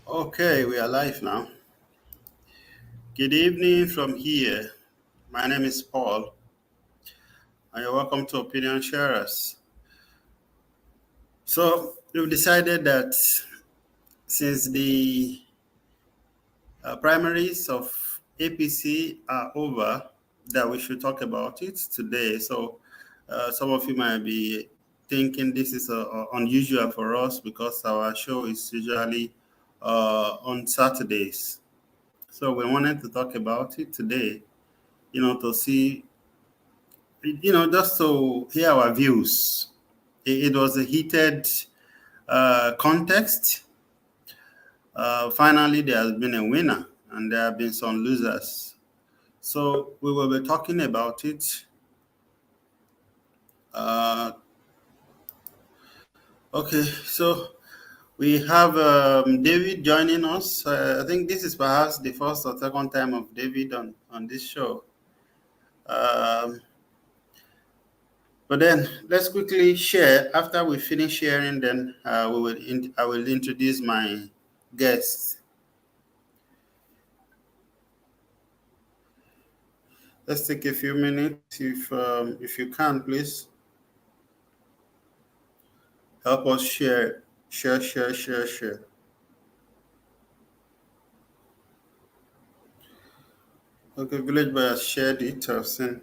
Okay, we are live now. Good evening from here. My name is Paul, and you're welcome to Opinion Sharers. So, we've decided that since the primaries of APC are over, that we should talk about it today. So, some of you might be thinking this is unusual for us because our show is usually on Saturdays. So, we wanted to talk about it today, to see just to hear our views. It was a heated context. Finally, there has been a winner and there have been some losers. So we will be talking about it. Uh, okay, so we have David joining us. I think this is perhaps the first or second time of David on this show. Um, But then let's quickly share. After we finish sharing, then I will introduce my guests. Let's take a few minutes. If you can, please help us share. Okay, Village Boy has shared it. I've seen.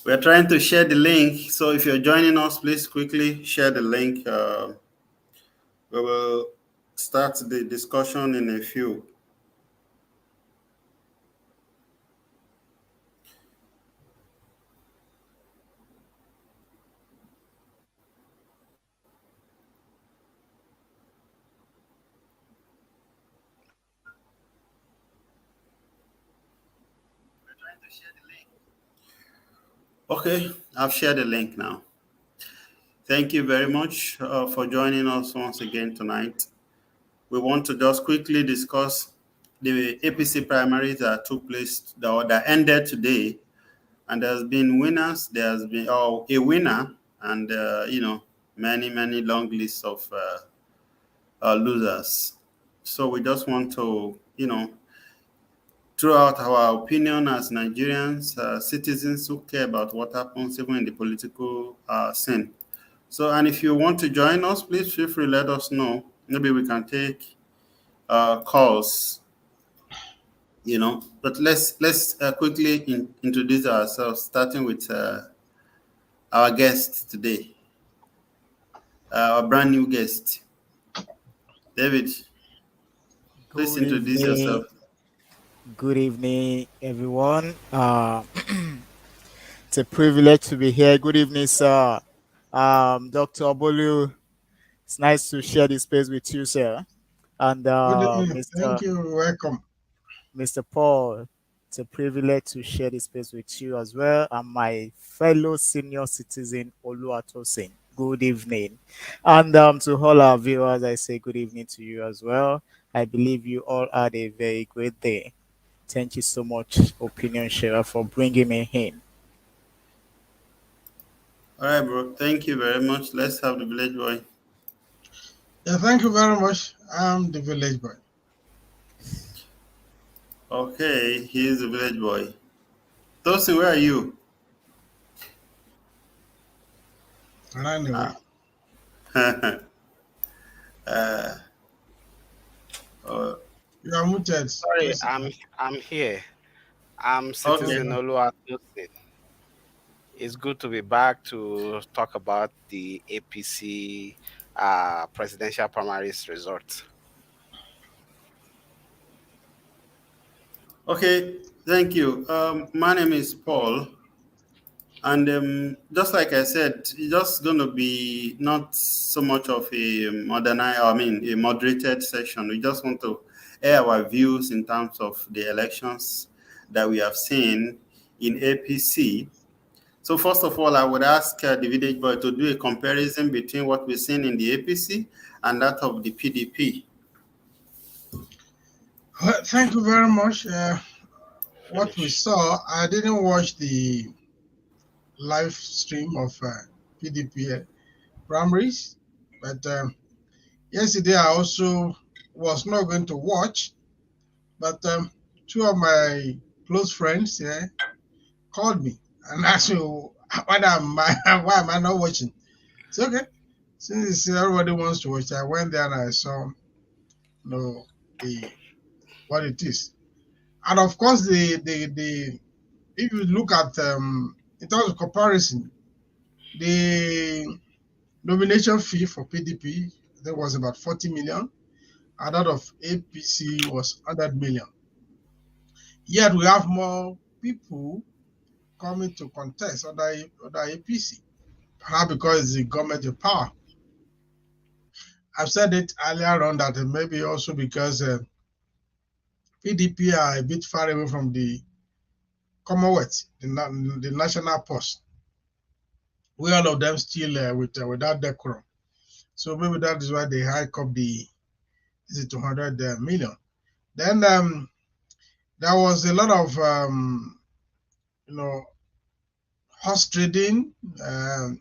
We're trying to share the link. So if you're joining us, please quickly share the link. We will start the discussion in a few. Okay, I've shared the link now. Thank you very much for joining us once again tonight. We want to just quickly discuss the APC primaries that took place, that ended today. And there's been winners, there's been a winner, and many long lists of losers. So we just want to throw out our opinion as Nigerians, citizens who care about what happens even in the political scene. So, and if you want to join us, please feel free, let us know. Maybe we can take calls, But let's quickly introduce ourselves, starting with our guest today, our brand new guest, David. Please Good introduce evening. yourself. Good evening, everyone. It's a privilege to be here. Good evening, sir. Dr. Obolu, it's nice to share this space with you, sir. And Good evening. Mr. Thank you. Welcome. Mr. Paul, it's a privilege to share this space with you as well. And my fellow senior citizen, Oluwatosin. Good evening. And to all our viewers, I say good evening to you as well. I believe you all had a very great day. Thank you so much, Opinion Sharer, for bringing me in. All right, bro. Thank you very much. Let's have the village boy. Yeah, thank you very much. I'm the village boy. Okay, here's the village boy. Tosin, where are you? Run away. uh, uh, You are muted. Sorry, Tosin. I'm here. I'm okay. Citizen Oluwatosin. It's good to be back to talk about the APC presidential primaries result. Okay, thank you. My name is Paul. And just like I said, it's just going to be not so much of a a moderated session. We just want to air our views in terms of the elections that we have seen in APC. So first of all, I would ask the village boy to do a comparison between what we've seen in the APC and that of the PDP. Well, thank you very much. What we Finish. saw, I didn't watch the live stream of PDP primaries, but yesterday I also was not going to watch, but two of my close friends called me and asked me why am I not watching. It's okay. Since everybody wants to watch, I went there and I saw the what it is. And of course the if you look at in terms of comparison, the nomination fee for PDP there was about 40 million, and that of APC was 100 million. Yet we have more people coming to contest under APC, perhaps because it's the government in power. I've said it earlier on that maybe also because PDP are a bit far away from the Commonwealth, the national post. We all of them still without decorum. So maybe that is why they hike up the 200 million. Then there was a lot of you know horse trading to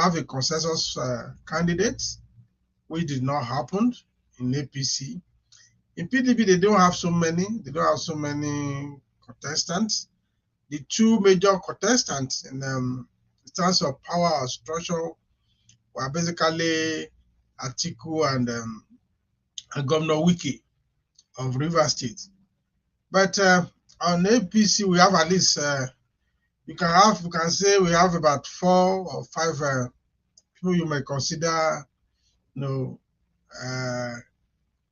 have a consensus candidate, which did not happen in APC. In PDP, they don't have so many. They don't have so many contestants. The two major contestants in terms of power or structure were basically Atiku and Governor Wiki of Rivers State. But on APC, we have at least you can say we have about 4 or 5 people you may consider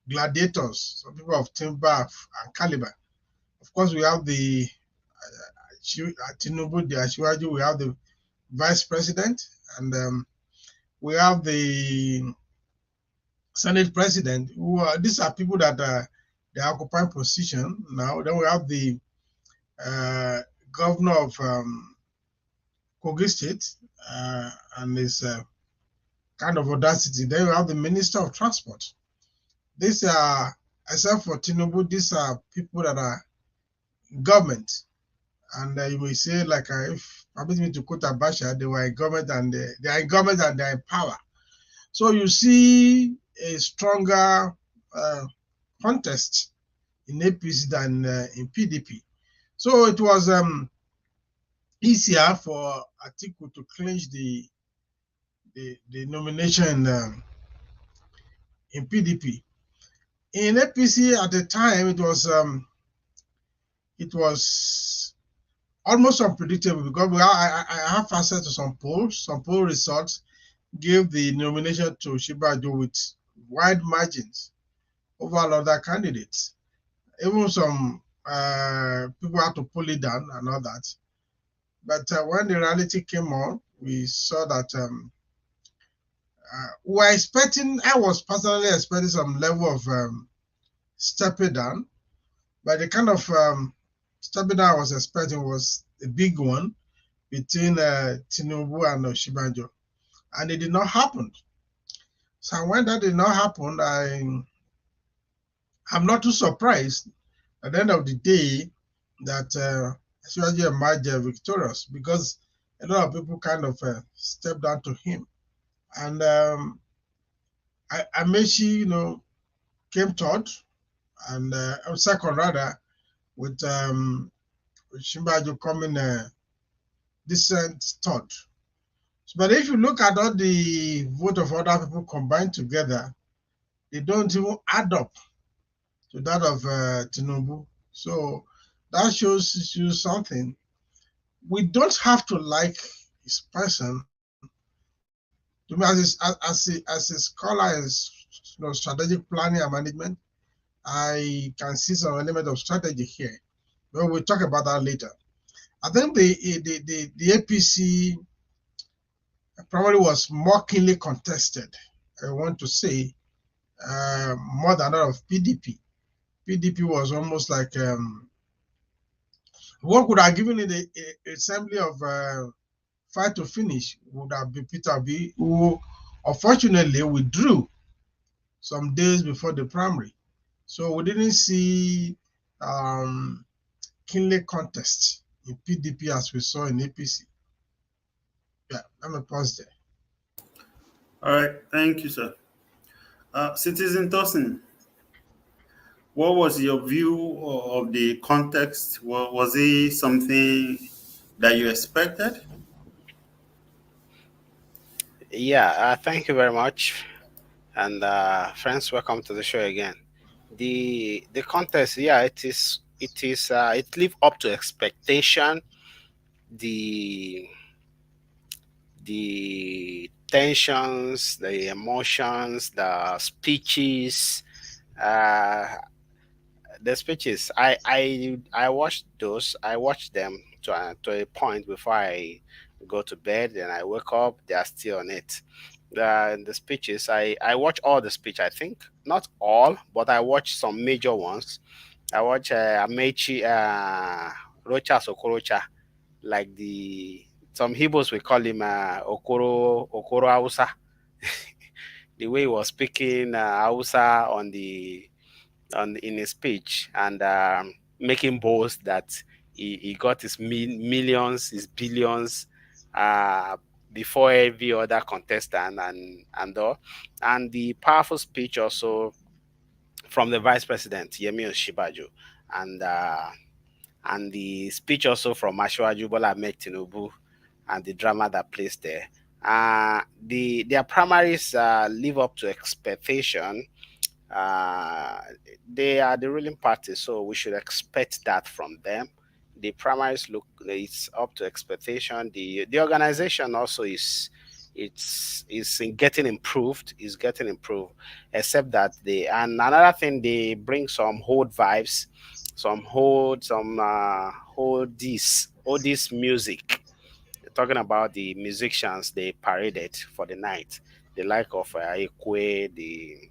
gladiators, some people of timber and caliber. Of course, we have the Tinubu, the Asiwaju, we have the vice president, and we have the Senate president. These are people that they occupy position now. Then we have the governor of Kogi State and his kind of audacity. Then we have the minister of transport. These are, except for Tinubu, these are people that are government. And you may say, like, if permit me to quote Abacha, they were in government and they are in government and they are in power. So you see a stronger contest in APC than in PDP. So it was easier for Atiku to clinch the nomination in PDP. In APC at the time, it was almost unpredictable because I have access to some polls. Some poll results gave the nomination to Shibaju with wide margins over other candidates. Even some people had to pull it down and all that. But when the reality came on, we saw that I was personally expecting some level of stepping down, but the kind of stepping down I was expecting was a big one between Tinubu and Oshibanjo, and it did not happen. So when that did not happen, I'm not too surprised at the end of the day that Oshibanjo emerged victorious because a lot of people kind of stepped down to him, and Amechi, came third, and second rather, with Shimbajo coming decent third. But if you look at all the vote of other people combined together, they don't even add up to that of Tinubu. So that shows you something. We don't have to like his person. To me, as a scholar in strategic planning and management, I can see some element of strategy here. But we'll talk about that later. I think the APC probably was more keenly contested. I want to say more than that of PDP. PDP was almost like what could have given it a assembly of fight to finish would have been Peter B, who unfortunately withdrew some days before the primary. So we didn't see um, keenly contest in PDP as we saw in APC. Yeah, let me pause there. All right, thank you, sir. Citizen Tosin, what was your view of the context? Was it something that you expected? Yeah, thank you very much, and friends, welcome to the show again. The contest, yeah, it lived up to expectation. The the tensions, the emotions, uh, the speeches. I watched those. I watched them to a point before I go to bed. Then I wake up. They are still on it. The speeches. I watch all the speech. I think not all, but I watch some major ones. I watch Amechi, Rocha Sokorocha, like the some Hebrews we call him Okoro Hausa. The way he was speaking Hausa on in his speech and making boast that he got his millions, his billions uh, before every other contestant and all. And the powerful speech also from the Vice President Yemi Osinbajo and the speech also from Asiwaju Bola Ahmed Tinubu and the drama that plays there. Their primaries live up to expectation. uh, they are the ruling party, so we should expect that from them. The primaries look it's up to expectation. The organization also is in getting improved. Is getting improved, except that they and another thing they bring some old vibes, old this music. Talking about the musicians they paraded for the night, the like of Ekwe, the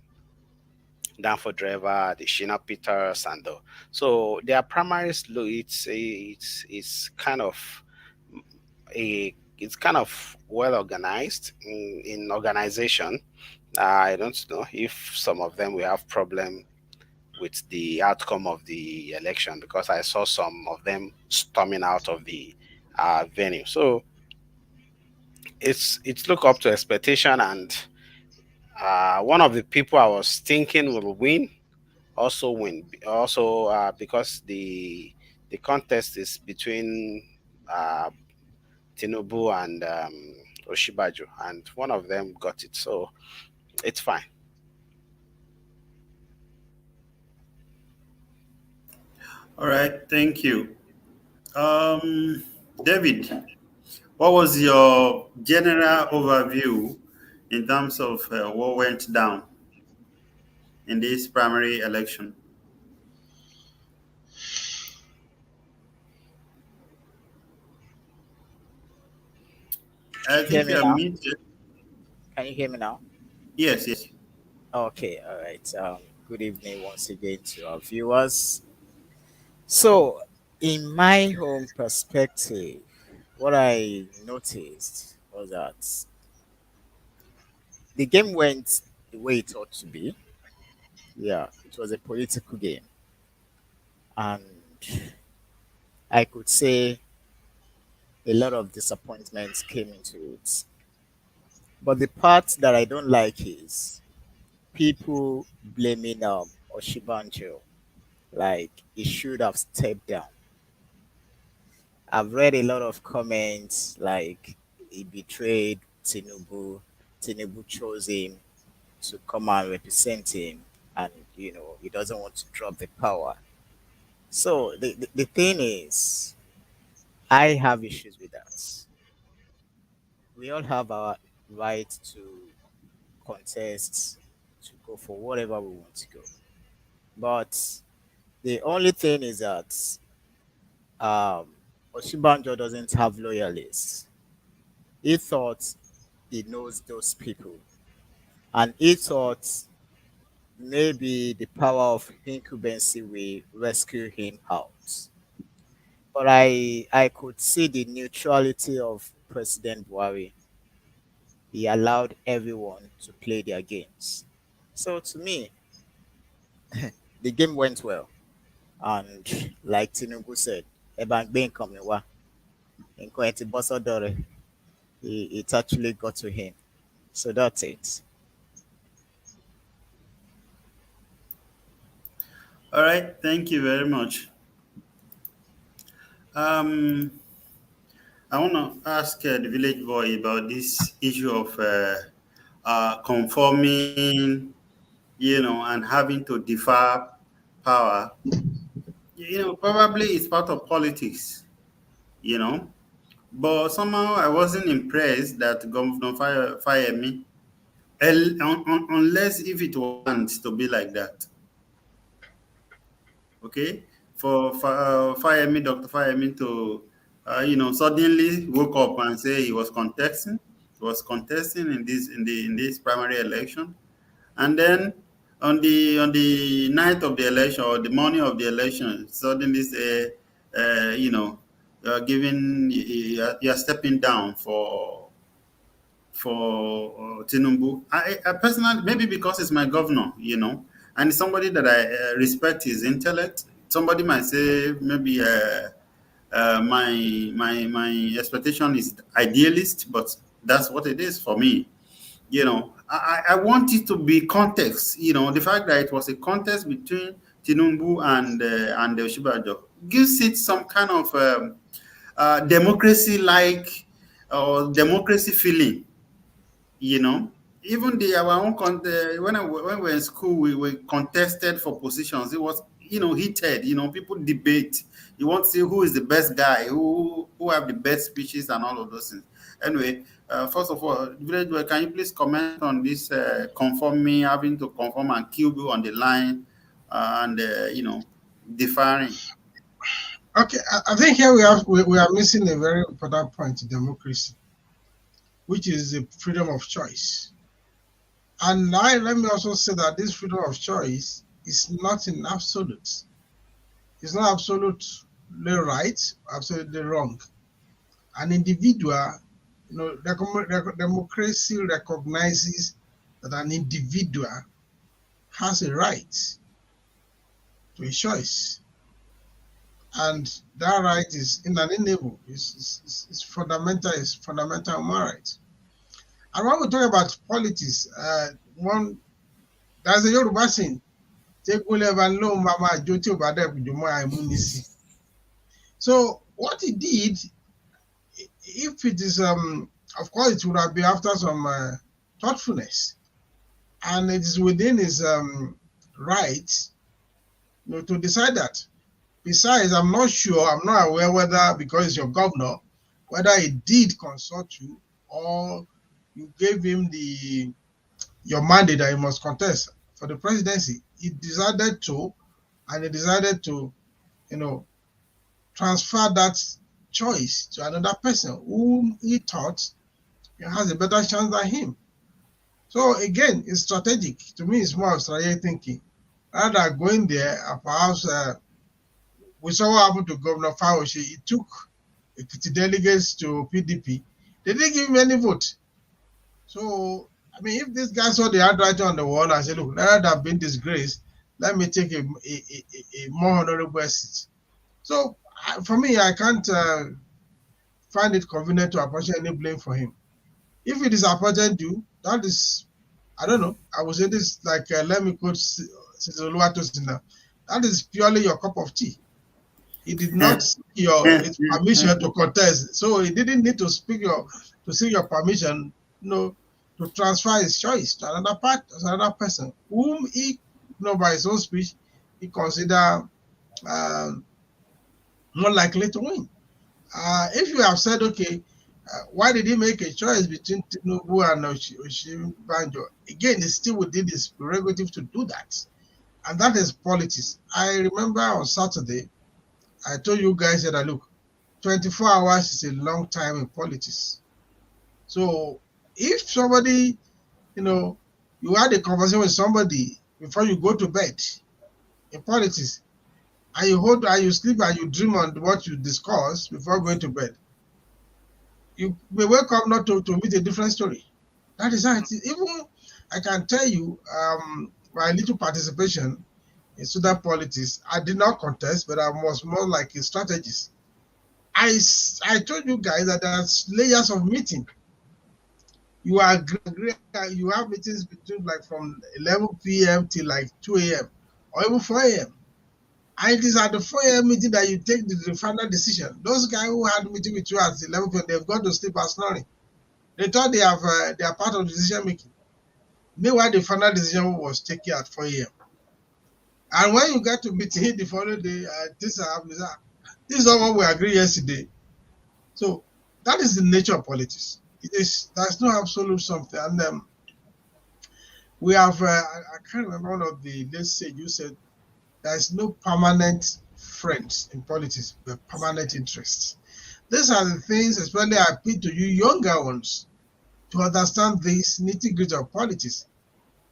Danford Driver, the Sheena Peters, and the so their primaries look it's kind of a it's kind of well organized in organization. I don't know if some of them will have problem with the outcome of the election because I saw some of them storming out of the venue. So it's look up to expectation, and one of the people I was thinking will win also because the contest is between uh, Tinubu and Oshibaju, and one of them got it, so it's fine. All right, thank you. Um, David, what was your general overview in terms of what went down in this primary election? I Hear think me you are now? muted. Can you hear me now? Yes, yes. Okay, all right. Good evening once again to our viewers. So, in my own perspective, what I noticed was that the game went the way it ought to be. Yeah, it was a political game, and I could say a lot of disappointments came into it. But the part that I don't like is people blaming Oshibanjo like he should have stepped down. I've read a lot of comments like he betrayed Tinubu. Tinubu chose him to come and represent him, and he doesn't want to drop the power. So the thing is, I have issues with that. We all have our right to contest, to go for whatever we want to go. But the only thing is that Oshibanjo doesn't have loyalists. He thought he knows those people, and he thought maybe the power of incumbency will rescue him out. But I could see the neutrality of President Buhari. He allowed everyone to play their games. So to me, the game went well. And like Tinubu said, Eban Gbe nkan mi wá, nǹkan ẹ̀ ti bọ́ sọ́dọ̀ rẹ̀. It actually got to him. So that's it. All right, thank you very much. Um, I want to ask the village boy about this issue of conforming, and having to defer power. Probably it's part of politics, you know. But somehow I wasn't impressed that Governor fired me, unless if it wants to be like that. Okay, for Dr. Fayemi to, suddenly woke up and say he was contesting. He was contesting in this primary election, and then on the night of the election or the morning of the election, suddenly say, you're giving, you're stepping down for Tinubu. I personally, maybe because it's my governor, and it's somebody that I respect his intellect. Somebody might say maybe my expectation is idealist, but that's what it is for me. I want it to be context. The fact that it was a contest between Tinubu and Oshibajo gives it some kind of democracy-like or democracy feeling. Even our own when we were in school, we were contested for positions. It was heated. People debate. You want to see who is the best guy, who have the best speeches and all of those things. Anyway, first of all, Village Boy, can you please comment on this having to conform and kill you on the line, and deferring? Okay, I think here we are missing a very important point in democracy, which is the freedom of choice. And now let me also say that this freedom of choice is not in absolute. It's not absolutely right, absolutely wrong. An individual, democracy recognizes that an individual has a right to a choice. And that right is inalienable. It's fundamental human right. And when we talk about politics, there's a Yoruba saying, so what he did, if it is, of course, it would have been after some thoughtfulness, and it is within his right, to decide that. Besides, I'm not aware whether, because it's your governor, whether he did consult you or you gave him your mandate that he must contest for the presidency. He decided to, and he decided to, transfer that choice to another person whom he thought has a better chance than him. So again, it's strategic. To me, it's more of strategic thinking. Rather than going there, perhaps we saw what happened to Governor Fauci. He took delegates to PDP. They didn't give him any vote. So, I mean, if this guy saw the handwriting on the wall and said, look, rather than being disgraced, let me take a more honorable seat. So, for me, I can't find it convenient to apportion any blame for him. If it is apportioned due, that is, I don't know, I would say this like, let me quote Oluwatosin. That is purely your cup of tea. He did not seek his permission to contest, so he didn't need to seek your permission, to transfer his choice to another person whom he, by his own speech, he consider more likely to win. If you have said, okay, why did he make a choice between Tinubu and Oshibanjo? Again, it's still within his prerogative to do that, and that is politics. I remember on Saturday, I told you guys that, look, 24 hours is a long time in politics. So if somebody, you had a conversation with somebody before you go to bed in politics, and you sleep and you dream on what you discuss before going to bed, you may wake up not to meet a different story. That is how it is. Even I can tell you, my little participation in Sudan politics, I did not contest, but I was more like a strategist. I told you guys that there's layers of meeting. You agree, you have meetings between like from 11 p.m. till like 2 a.m. or even 4 a.m. And it is at the 4 a.m. meeting that you take the final decision. Those guys who had meeting with you at 11 p.m., they've gone to sleep and snoring. They thought they are part of the decision making. Meanwhile, the final decision was taken at 4 a.m. And when you get to meeting the following day, this is not what we agreed yesterday. So that is the nature of politics. There's no absolute something. And we have, I can't remember one of the, let's say you said, there's no permanent friends in politics, but permanent interests. These are the things, especially I appeal to you younger ones, to understand this nitty-gritty of politics.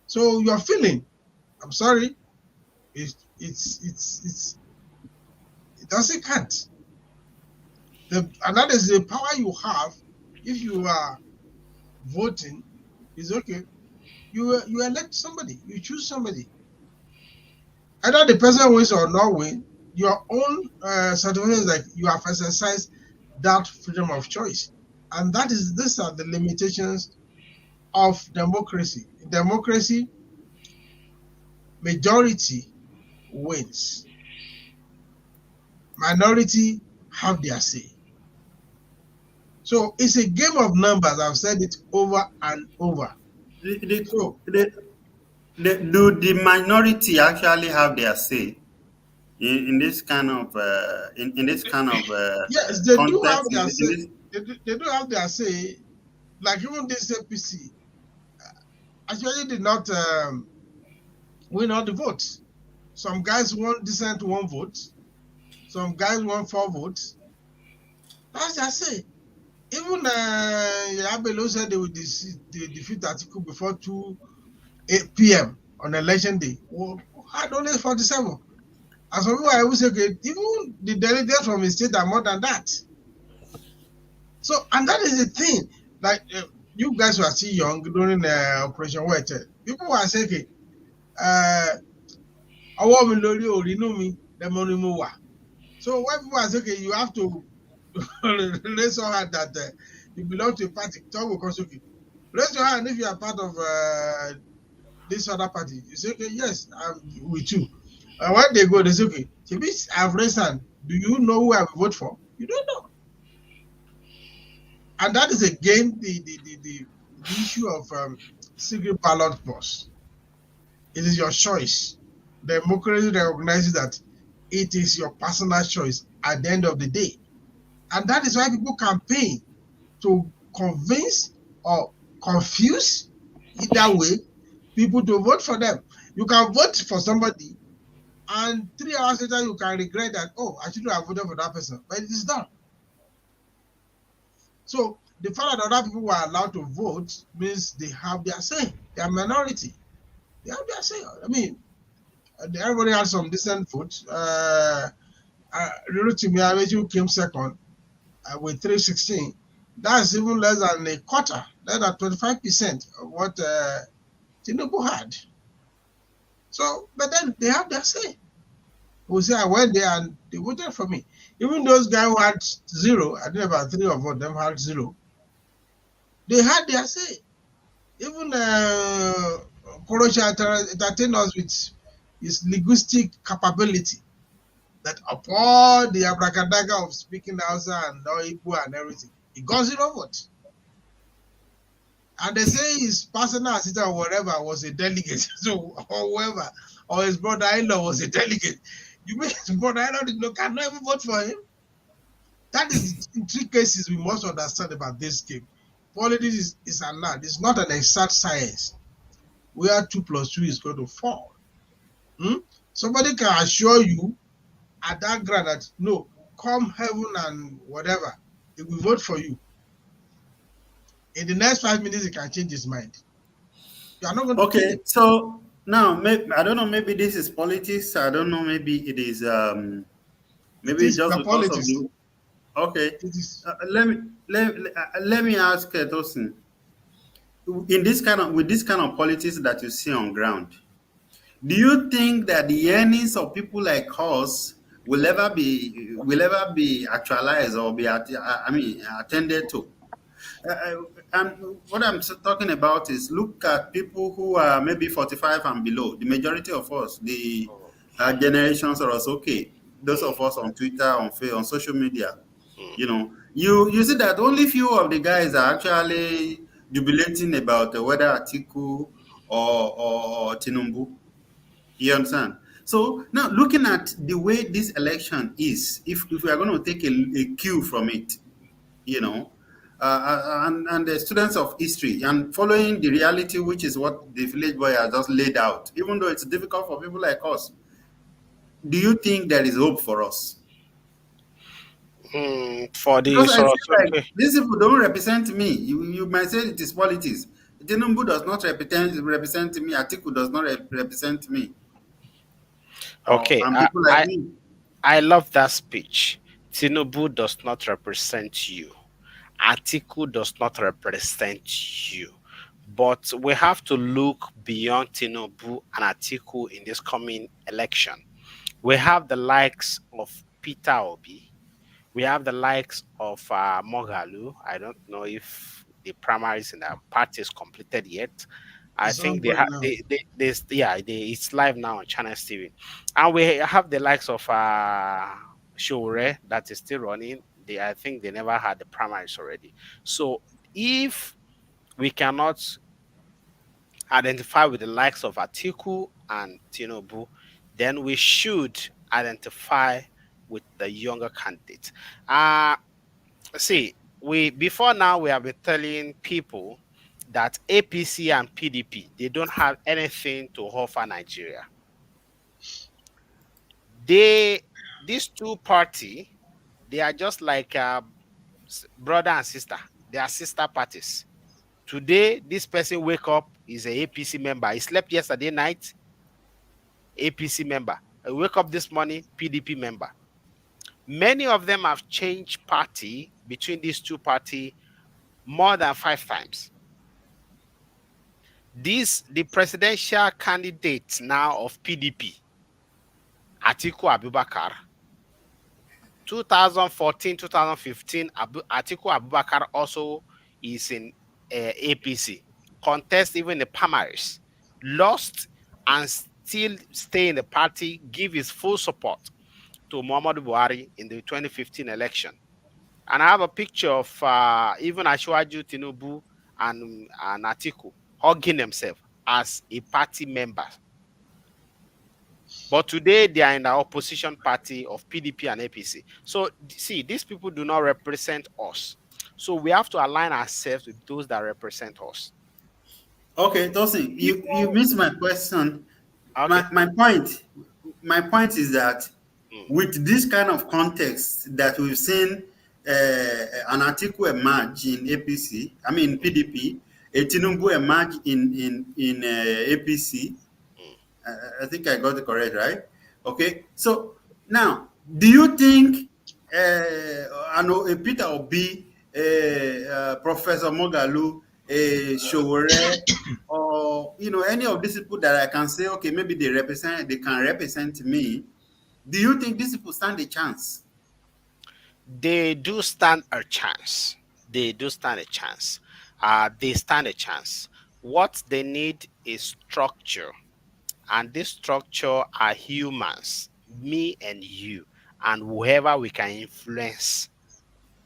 So your feeling, I'm sorry, it doesn't count. And that is the power you have if you are voting. Is okay. You elect somebody, you choose somebody. Either the person wins or not win, your own certification is like you have exercised that freedom of choice. And these are the limitations of democracy. In democracy, majority wins. Minority have their say. So it's a game of numbers. I've said it over and over. So, do the minority actually have their say in this kind of in this kind of yes, they do have context? their say. They do have their say. Like even this APC actually did not win all the votes. Some guys won decent 1 vote. Some guys won 4 votes. That's their say. Even Abelo said they would defeat Atiku before 2 p.m. on election day. Well, had only 47. And some people I would say, okay, even the delegates from the state are more than that. So, and that is the thing. Like, you guys were still young during Operation White. People were saying, okay, so when people are saying, okay, you have to raise your hand that you belong to a party, talk because okay. Raise your hand if you are part of this other party. You say, okay, yes, I'm with you. And when they go, they say, okay, I've raised hand. Do you know who I will vote for? You don't know. And that is again the issue of secret ballot box. It is your choice. Democracy recognizes that it is your personal choice at the end of the day. And that is why people campaign to convince or confuse, either way, people to vote for them. You can vote for somebody and 3 hours later you can regret that, oh, I should have voted for that person, but it is done. So the fact that other people were allowed to vote means they have their say. They are minority. They have their say. I mean, everybody had some decent votes. Rurutimi came second with 316. That's even less than a quarter, less than 25% of what Tinubu had. So, but then they have their say. Who say I went there and they voted for me. Even those guys who had 0, I think about 3 of them had 0. They had their say. Even Korocha entertained us with his linguistic capability. That upon the abracadabra of speaking Hausa and Igbo and everything, he got 0 votes. And they say his personal assistant or whatever was a delegate, so or whoever, or his brother-in-law was a delegate. You mean his brother-in-law cannot even vote for him? That is in 3 cases we must understand about this game. Politics is an art. It's not an exact science where 2 plus 2 is going to 4. Somebody can assure you at that grade that no, come heaven and whatever, he will vote for you. In the next 5 minutes, he can change his mind. You are not going to kill Okay, him. so now maybe, I don't know. Maybe this is politics. I don't know. Maybe it is. It Maybe is just the because of politics. the. Okay, It is. let me ask Tosin. In this kind of with this kind of politics that you see on ground, do you think that the earnings of people like us will ever be actualized or I mean attended to? And what I'm talking about is look at people who are maybe 45 and below. The majority of us, the generations are us okay. Those Mm, of us on Twitter, on social media, mm. you see that only few of the guys are actually jubilating about whether Atiku or Tinubu. You understand? So now looking at the way this election is, if we are going to take a cue from it, you know, and the students of history and following the reality, which is what the village boy has just laid out, even though it's difficult for people like us, do you think there is hope for us? For the Because I feel like Sorosuke, these people don't represent me. You might say it is politics. Tinubu does not represent me. Atiku does not represent me. okay, And people like me. I love that speech. Tinubu does not represent you. Atiku does not represent you. But we have to look beyond Tinubu and Atiku in this coming election. We have the likes of Peter Obi. We have the likes of Mogalu. I don't know if the primaries in the party is completed yet. I It's think they ongoing have now. it's live now on Channel TV, and we have the likes of Shore that is still running. I think they never had the primaries already. So if we cannot identify with the likes of Atiku and Tinubu, then we should identify with the younger candidate. Uh see, we before now we have been telling people that APC and PDP they don't have anything to offer Nigeria. They these two party they are just like brother and sister. They are sister parties. Today, this person wake up is a APC member. He slept yesterday night, APC member. He wake up this morning, PDP member. Many of them have changed party between these two party more than 5 times. The presidential candidate now of PDP, Atiku Abubakar, 2014, 2015, Atiku Abubakar also is in APC. Contest even the primaries, lost and still stay in the party, give his full support to Muhammadu Buhari in the 2015 election. And I have a picture of even Ashwaju Tinubu and Atiku hugging themselves as a party member. But today they are in the opposition party of PDP and APC. So see, these people do not represent us. So we have to align ourselves with those that represent us. Okay, Tosin, you People, missed my question. Okay. My point is that Mm, with this kind of context that we've seen an article emerge in APC, I mean mm, PDP, a Tinubu emerge in APC. mm. I think I got it correct, right? Okay. So now, do you think I know Peter Obi, Professor Mogalu, Showore, or any of these people that I can say, okay, maybe they can represent me. Do you think these people stand a chance? They do stand a chance. They do stand a chance. They stand a chance. What they need is structure. And this structure are humans, me and you, and whoever we can influence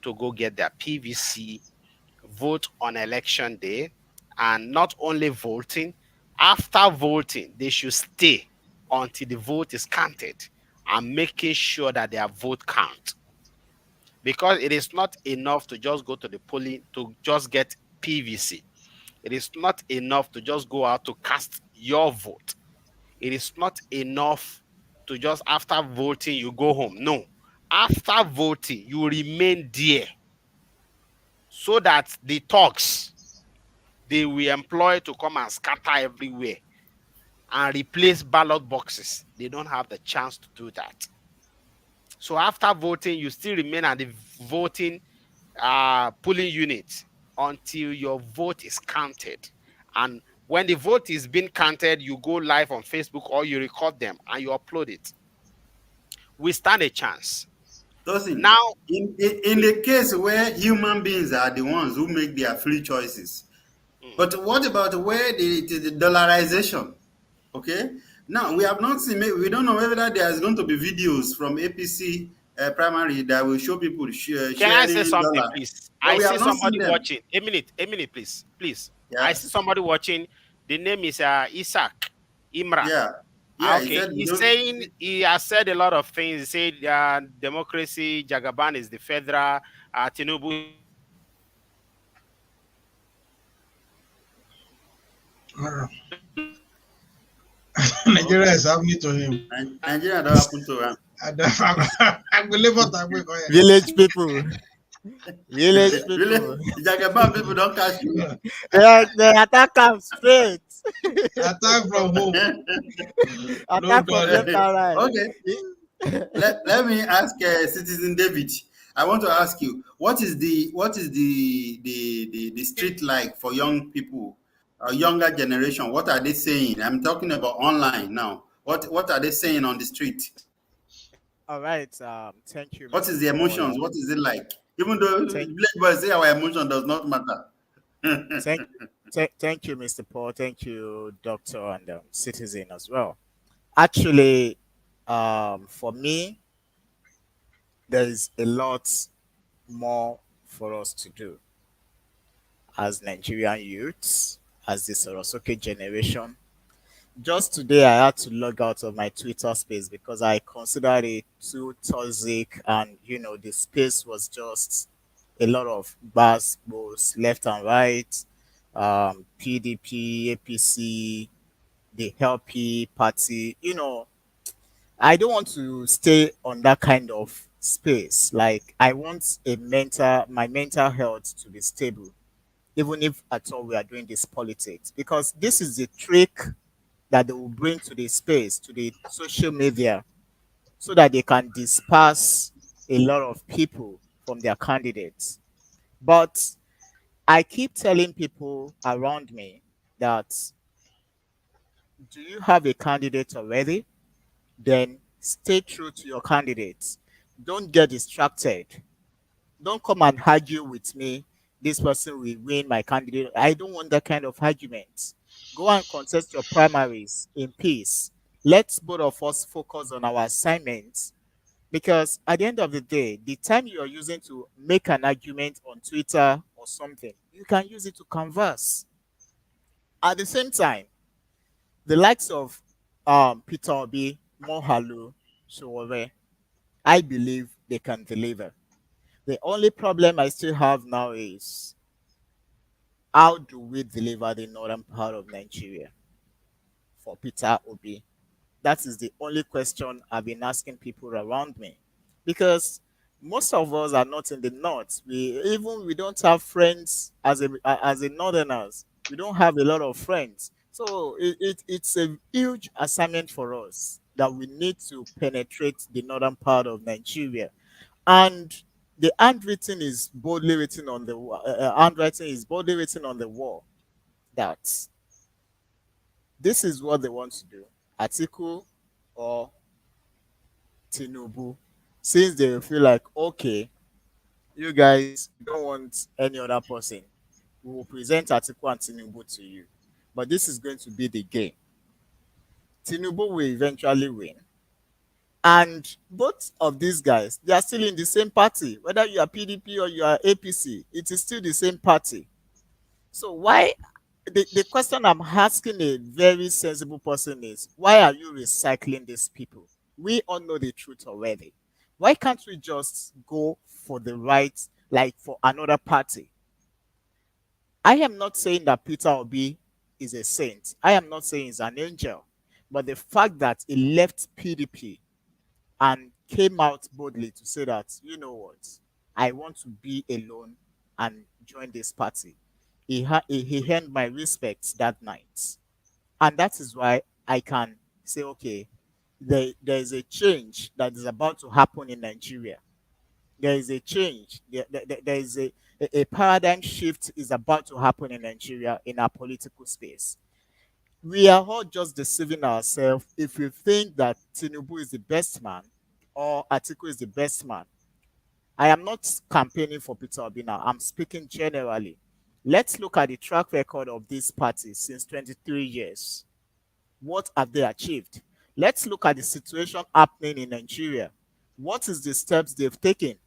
to go get their PVC, vote on election day, and not only voting, after voting, they should stay until the vote is counted and making sure that their vote count. Because it is not enough to just go to the polling to just get PVC. It is not enough to just go out to cast your vote. It is not enough to just after voting you go home. No. After voting, you remain there so that the thugs they will employ to come and scatter everywhere and replace ballot boxes, they don't have the chance to do that. So after voting, you still remain at the voting polling unit until your vote is counted. And when the vote is being counted, you go live on Facebook or you record them and you upload it. We stand a chance. Doesn't Now, in we, the case where human beings are the ones who make their free choices. mm, But what about where the dollarization? Okay, now we have not seen. We don't know whether there is going to be videos from APC primary that will show people can I say sharing something, dollar, please? but I we see have not somebody seen them. watching. A minute, please. Please. I see Yes, somebody watching. The name is Isaac Imran. yeah, Ah, yeah. He okay, said we he's don't. saying he has said a lot of things. He said democracy, Jagaban is the federal, Tinubu is the federal. Uh, No, Nigeria is happening to him. Nigeria don't happen to him. And I believe what I'm going to Village people, village Really, people. the Jagaban people don't catch you. They attack am straight. attack from home. No Attack from done. left and right. Okay, let me ask Citizen David. I want to ask you, what is the street like for young people, younger generation? What are they saying? I'm talking about online now. What are they saying on the street? All right. Thank you, What Mr. is the Paul. emotions? What is it like? Even though Thank, village boys say our emotion does not matter. thank, thank you, Mr. Paul. Thank you, Doctor and Citizen as well. Actually, for me, there is a lot more for us to do as Nigerian youths, as the Sorosuke generation. Just today, I had to log out of my Twitter space because I considered it too toxic, and the space was just a lot of bars, both left and right, PDP, APC, the LP party. I don't want to stay on that kind of space. Like, I want my mental health to be stable, even if at all we are doing this politics, because this is the trick that they will bring to the space, to the social media, so that they can disperse a lot of people from their candidates. But I keep telling people around me that, do you have a candidate already? Then stay true to your candidates. Don't get distracted. Don't come and argue with me. This person will win my candidate. I don't want that kind of argument. Go and contest your primaries in peace. Let's both of us focus on our assignments, because at the end of the day, the time you are using to make an argument on Twitter or something, you can use it to converse. At the same time, the likes of Peter Obi, Mohalu, Showore, I believe they can deliver. The only problem I still have now is, how do we deliver the northern part of Nigeria for Peter Obi? That is the only question I've been asking people around me, because most of us are not in the north. We don't have friends as a northerners. We don't have a lot of friends. So it's a huge assignment for us that we need to penetrate the northern part of Nigeria. And the handwritten is boldly written on the handwriting is boldly written on the wall, that this is what they want to do. Atiku or Tinubu, since they feel like, okay, you guys, we don't want any other person, we will present Atiku and Tinubu to you. But this is going to be the game. Tinubu will eventually win. And both of these guys, they are still in the same party. Whether you are PDP or you are APC, it is still the same party. So why the question I'm asking a very sensible person is, why are you recycling these people? We all know the truth already. Why can't we just go for the right, like for another party? I am not saying that Peter Obi is a saint. I am not saying he's an angel. But the fact that he left PDP and came out boldly to say that, you know what, I want to be alone and join this party. He earned my respect that night. And that is why I can say, okay, there is a change that is about to happen in Nigeria. There is a change. There is a paradigm shift is about to happen in Nigeria in our political space. We are all just deceiving ourselves if we think that Tinubu is the best man or Atiku is the best man. I am not campaigning for Peter Obi now. I'm speaking generally. Let's look at the track record of these parties since 23 years. What have they achieved? Let's look at the situation happening in Nigeria. What is the steps they've taken?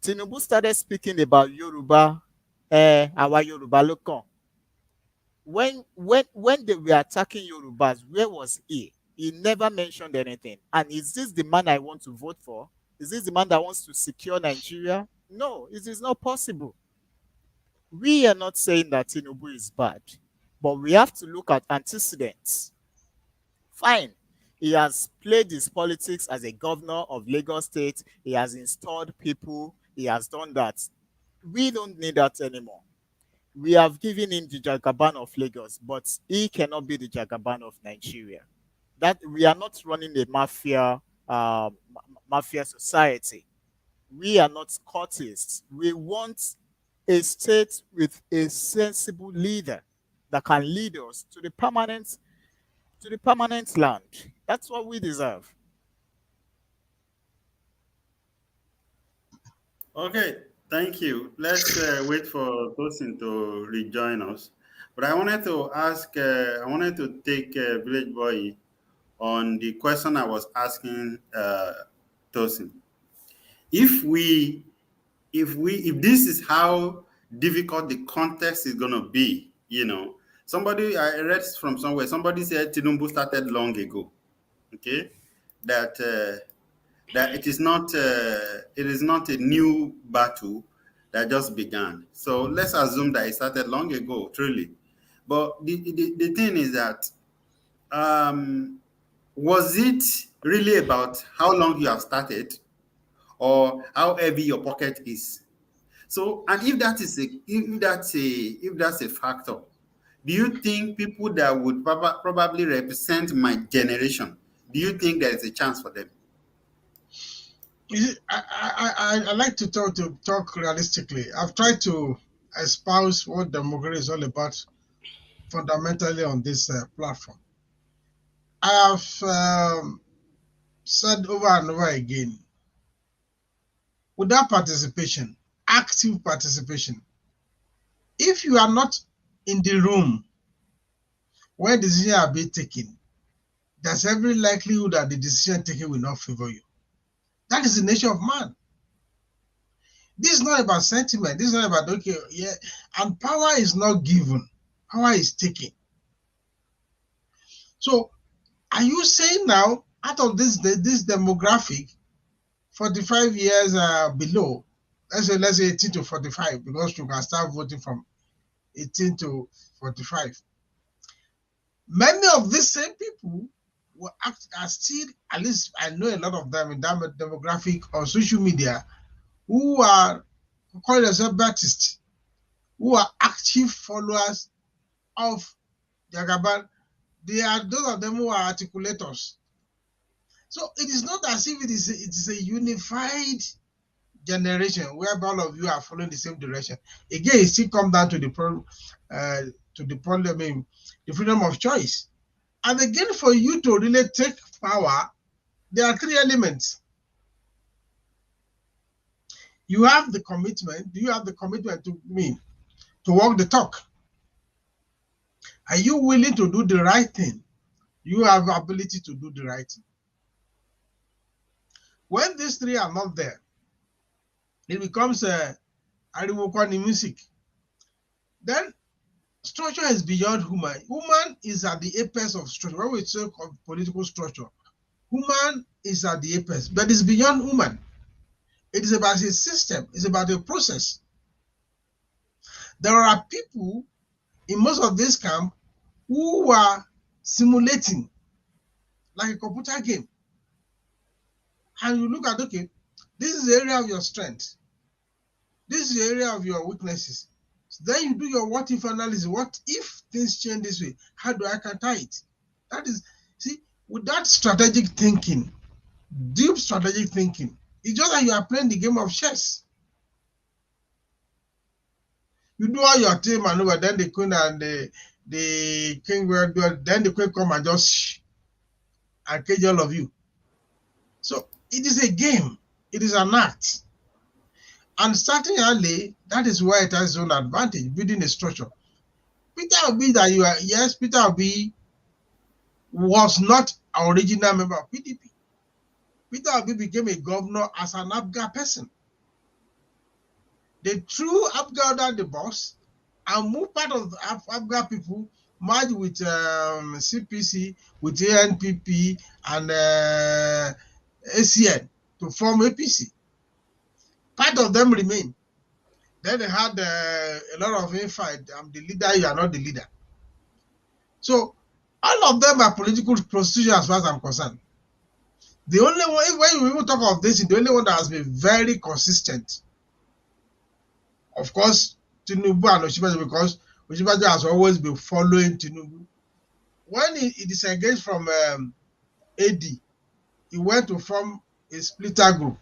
Tinubu started speaking about Yoruba, our Yoruba local. When they were attacking Yorubas, where was he? He never mentioned anything. And is this the man I want to vote for? Is this the man that wants to secure Nigeria? No, it is not possible. We are not saying that Tinubu is bad, but we have to look at antecedents. Fine. He has played his politics as a governor of Lagos State. He has installed people. He has done that. We don't need that anymore. We have given him the Jagaban of Lagos, but he cannot be the Jagaban of Nigeria. That we are not running a mafia society. We are not cultists. We want a state with a sensible leader that can lead us to the permanent land. That's what we deserve. Okay, thank you. Let's wait for Tosin to rejoin us. But I wanted to ask, I wanted to take Village Boy on the question I was asking Tosin. If we, if this is how difficult the context is going to be, somebody, I read from somewhere, somebody said Tinubu started long ago, okay? That that it is not a new battle that just began. So let's assume that it started long ago, truly. But the thing is that was it really about how long you have started or how heavy your pocket is? So, and if that is if that's a factor, do you think people that would probably represent my generation, do you think there is a chance for them? I like to talk realistically. I've tried to espouse what democracy is all about fundamentally on this platform. I have said over and over again, without participation, active participation, if you are not in the room where decisions are being taken, there's every likelihood that the decision taken will not favor you. That is the nature of man. This is not about sentiment. This is not about, okay, yeah. And power is not given. Power is taken. So are you saying now, out of this demographic, 45 years below, let's say 18 to 45, because you can start voting from 18 to 45. Many of these same people are still, at least I know a lot of them in that demographic on social media, who are call themselves Baptists, who are active followers of Jagaban. They are those of them who are articulators. So it is not as if it is a unified generation whereby all of you are following the same direction. Again, it still comes down to the problem, I mean, the freedom of choice. And again, for you to really take power, there are three elements. You have the commitment. Do you have the commitment to walk the talk? Are you willing to do the right thing? You have the ability to do the right thing. When these three are not there, it becomes a music. Then structure is beyond human. Human is at the apex of structure. When we talk of political structure, human is at the apex, but it's beyond human. It is about a system. It's about a process. There are people in most of this camp who are simulating like a computer game. and you look at, okay, this is the area of your strength. This is the area of your weaknesses. So then you do your what if analysis. What if things change this way? How do I counter it? That is, see, with that strategic thinking, deep strategic thinking, it's just like you are playing the game of chess. You do all your team maneuver, then the queen and the king will do it, then the queen come and just and cage all of you. So it is a game, it is an art. And starting early, that is where it has its own advantage, building a structure. Peter Obi, that you are, yes, Peter Obi was not an original member of PDP. Peter Obi became a governor as an APGA person. They threw APGA under the bus and moved part of the APGA people, merged with CPC, with ANPP and ACN to form APC. Part of them remain. Then they had a lot of infight. I'm the leader, you are not the leader. So all of them are political prostitution as far as I'm concerned. The only one, when you even talk of this, the only one that has been very consistent, of course, Tinubu and Osinbajo, because Osinbajo has always been following Tinubu. When he disengaged from AD, he went to form a splitter group,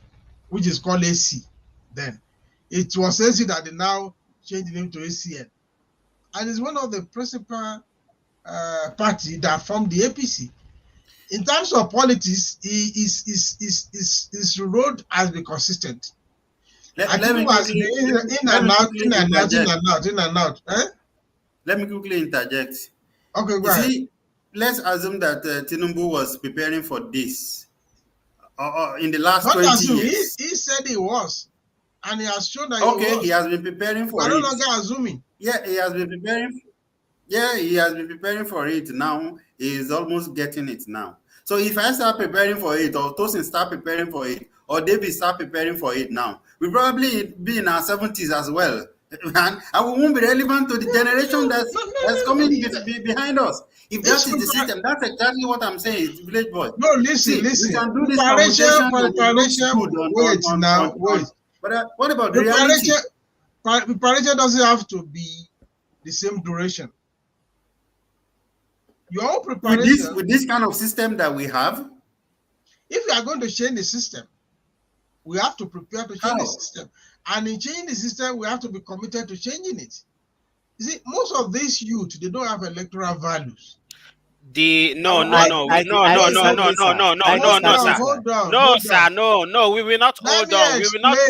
which is called AC. Then it was AC that they now changed the name to ACN, and it's one of the principal party that formed the APC. In terms of politics, his road has been consistent. Let me quickly in and out. Let me quickly interject. Okay, go ahead. See, let's assume that Tinubu was preparing for this in the last 20 years. He said he was, and he has shown that okay, he was. He has been preparing for it. We're no longer assuming. Yeah, he has been preparing. Yeah, he has been preparing for it. Now he is almost getting it now. So if I start preparing for it, or Tosin start preparing for it, or David start preparing for it now, we'll probably be in our 70s as well. And we won't be relevant to the generation that's coming behind us. If that is the system, that's exactly what I'm saying. It's village boy. No, listen. We can do this Wait. But what about the reality? Preparation doesn't have to be the same duration. Your preparation with this kind of system that we have, if you are going to change the system, we have to prepare to change the system. And in changing the system, we have to be committed to changing it. You see, most of these youth, they don't have electoral values. We will not hold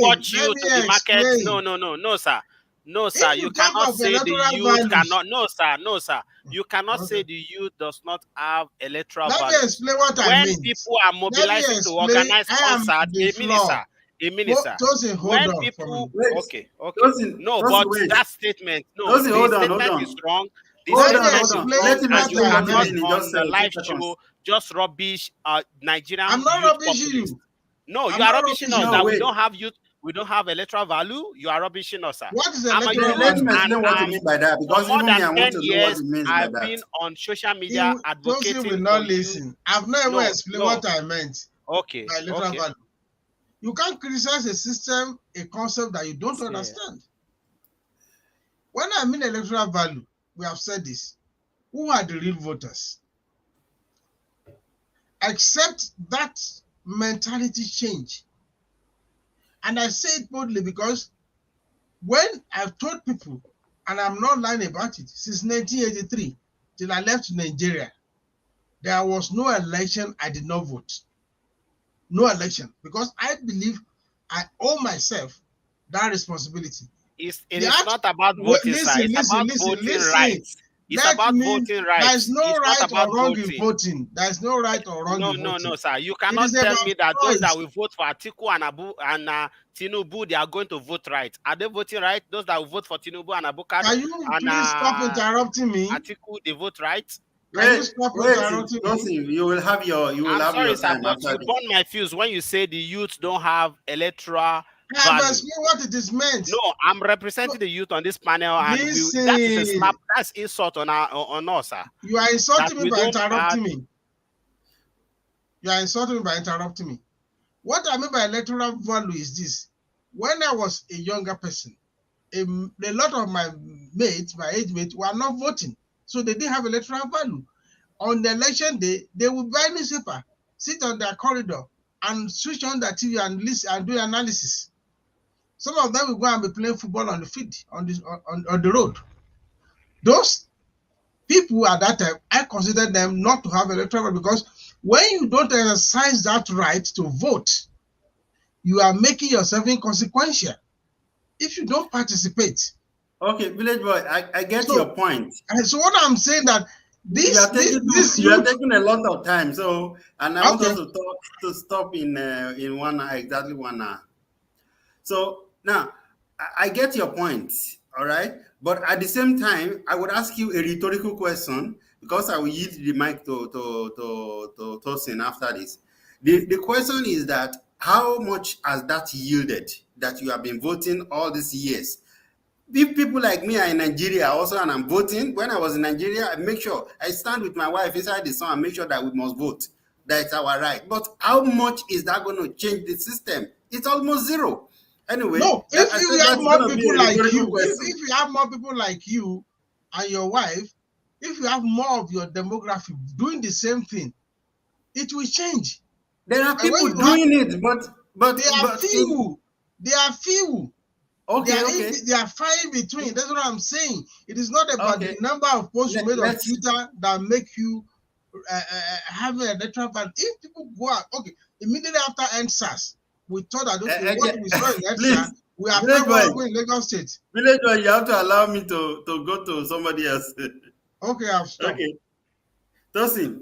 watch you to the market. No, sir. You cannot say the youth cannot. No, sir. You cannot say the youth does not have electoral value. Let me explain what I mean. When people are mobilizing to organize concerts, a minister. When people, okay. No, but that statement, the statement is wrong. Let him and you explain cannot what on the live show just rubbish Nigerian. I'm not rubbishing you. No, you are rubbishing us that we don't have youth. We don't have electoral value. You are rubbishing us, sir. What is electoral value? Let me explain what you mean by that. Because for more than 10 I want to know what it means by I've that. been on social media advocating. will not listen. I've never explained what I meant. Okay. By electoral value. You can't criticize a system, a concept that you don't understand. When I mean electoral value, we have said this. Who are the real voters? Except that mentality change. And I say it boldly because when I've told people, and I'm not lying about it, since 1983 till I left Nigeria, there was no election I did not vote. No election, because I believe I owe myself that responsibility. It is not about voting, sir. It's about voting rights. It's about voting rights. There's no right or wrong in voting. There's no right or wrong in voting. No, sir. You cannot tell me that those that will vote for Atiku and Tinubu, they are going to vote right. Are they voting right? Those that will vote for Tinubu and Abubakar Can you please stop interrupting me? Atiku, they vote right? Wait, you will have your time. But you burn my fuse when you say the youth don't have electoral value. What it is meant. No, I'm representing the youth on this panel, and that is a slap. That's insult on us, sir. You are insulting me by interrupting me. You are insulting me by interrupting me. What I mean by electoral value is this. When I was a younger person, a lot of my mates, my age mates, were not voting. So they didn't have electoral value. On the election day, they would buy newspaper, sit on their corridor, and switch on their TV and listen and do analysis. Some of them will go and be playing football on the field, on the road. Those people at that time, I consider them not to have electoral value, because when you don't exercise that right to vote, you are making yourself inconsequential if you don't participate. Okay, village boy, I get your So, point. so what I'm saying that You are taking this you are youth, taking a lot of time. So, and I want okay, us to talk to stop in 1 hour, exactly 1 hour. So now I get your point, all right. But at the same time, I would ask you a rhetorical question because I will yield the mic to Tosin after this. The question is that how much has that yielded that you have been voting all these years? If people like me are in Nigeria also and I'm voting, when I was in Nigeria, I make sure I stand with my wife inside the sun and make sure that we must vote. That's our right. But how much is that going to change the system? It's almost zero. Anyway, no, that, if I you said have that's more going to be people a like rhetorical you, question. if you have more people like you and your wife, if you have more of your demography doing the same thing, it will change. There are And when people you have, doing it, they are in, few, they are few. okay, okay, They are far in between. That's what I'm saying. It is not about the okay. number of posts you made on Let's Twitter that make you have an electoral value. If people go out, okay, immediately after NSAS, we thought that okay, what we saw in NSAS, please, we village apply what boy, happened in Lagos State. village boy, you have to allow me to go to somebody else. Okay, I've stopped. Okay, Tosin.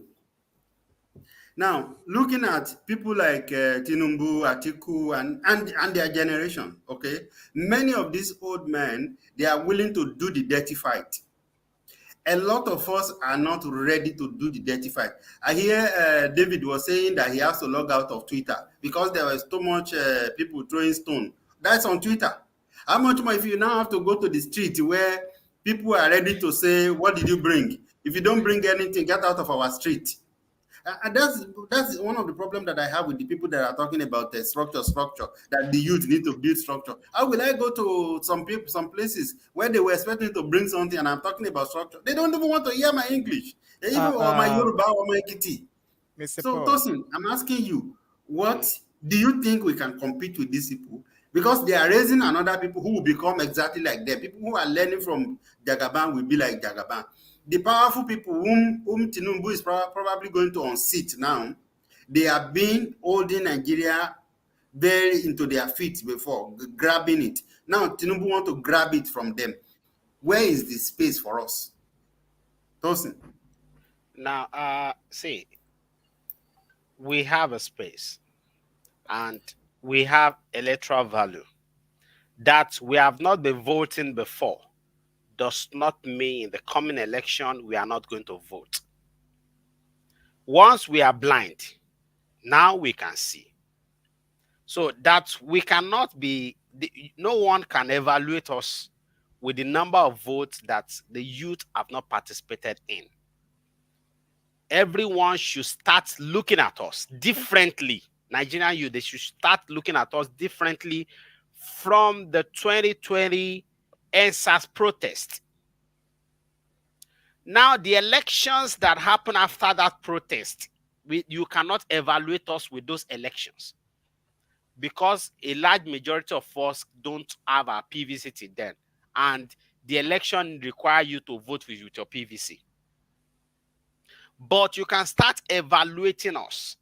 Now, looking at people like Tinubu, Atiku, and their generation, okay, many of these old men, they are willing to do the dirty fight. A lot of us are not ready to do the dirty fight. I hear David was saying that he has to log out of Twitter because there was too much people throwing stone. That's on Twitter. How much more if you now have to go to the street where people are ready to say, what did you bring? If you don't bring anything, get out of our street. And that's one of the problems that I have with the people that are talking about the structure, that the youth need to build structure. How will I go to some people, some places where they were expecting to bring something and I'm talking about structure? They don't even want to hear my English, even Uh, or my uh, Yoruba or my Kiti. Mr. So, Paul. Tosin, I'm asking you, Mm. what do you think we can compete with these people? Because they are raising another people who will become exactly like them. People who are learning from Jagaban will be like Jagaban. The powerful people whom Tinubu is probably going to unseat now, they have been holding Nigeria very into their feet before, grabbing it. Now Tinubu want to grab it from them. Where is the space for us? Tosin. Now, see, we have a space and we have electoral value. That we have not been voting before does not mean in the coming election we are not going to vote. Once we are blind, now we can see. So that we cannot be, no one can evaluate us with the number of votes that the youth have not participated in. Everyone should start looking at us differently. Nigerian youth, they should start looking at us differently from the 2020 NSAS protest. Now, the elections that happen after that protest, you cannot evaluate us with those elections because a large majority of us don't have our PVC then, and the election require you to vote with your PVC. But you can start evaluating us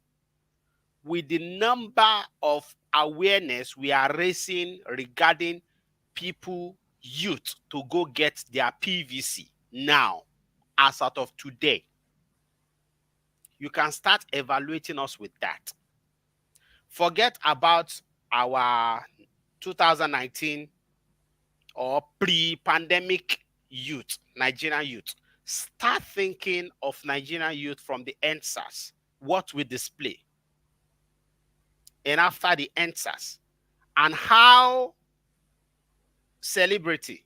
with the number of awareness we are raising regarding people, youth, to go get their PVC now, as out of today. You can start evaluating us with that. Forget about our 2019 or pre-pandemic youth, Nigerian youth. Start thinking of Nigerian youth from the NSAS, what we display, and after the NSAS, and how celebrity